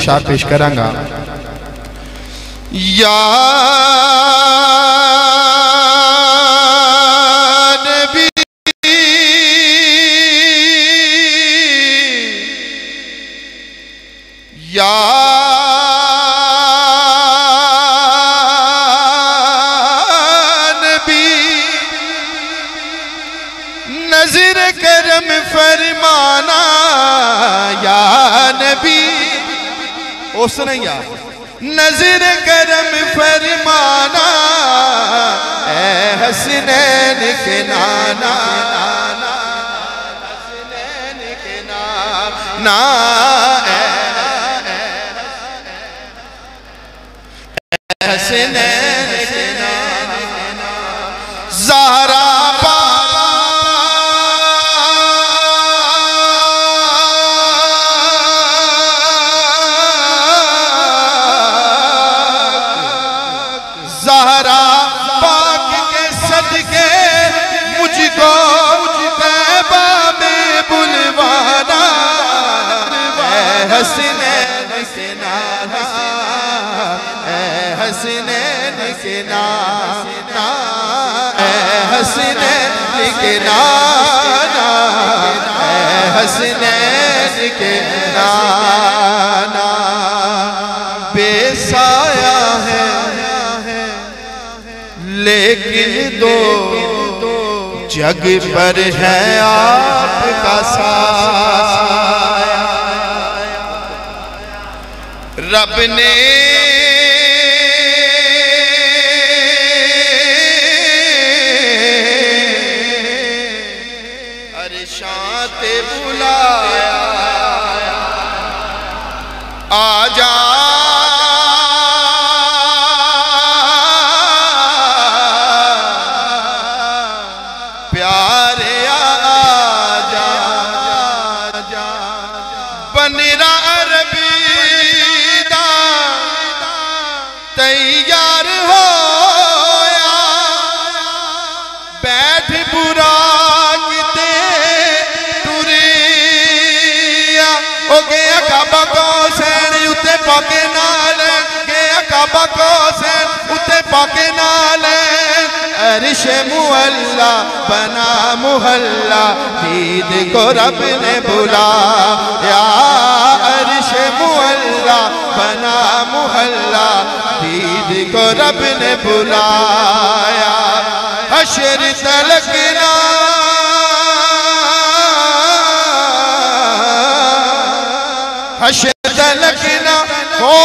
नक्शा पेश करांगा। या नबी या नज़र करम फरमाना या नबी, उसने या नज़र करम फरमाना ए हसनैन के नाना, हसनैन के नाना हसनैन के नाना ज़हरा हसनैन के नाना हसनैन के नाना हसनैन के नाना हसनैन के नाना बेसाया है लेकिन दो जग पर है आपका साया। रब ने अरशां ते बुलाया आजा प्यारे आजा बनरा अरबी तैयार होया बैठ बुरा किते टुरिया ओ गया काबा को सैन उत्ते पाके नाल गया काबा को सैन उत्ते पाके नाल अरश मुअल्ला बना मुहल्ला ईद को रब ने बुलाया अरश मुअल्ला बना मुहल्ला ईद को रब ने बुलाया। हशर तलकना हशर तलकना हो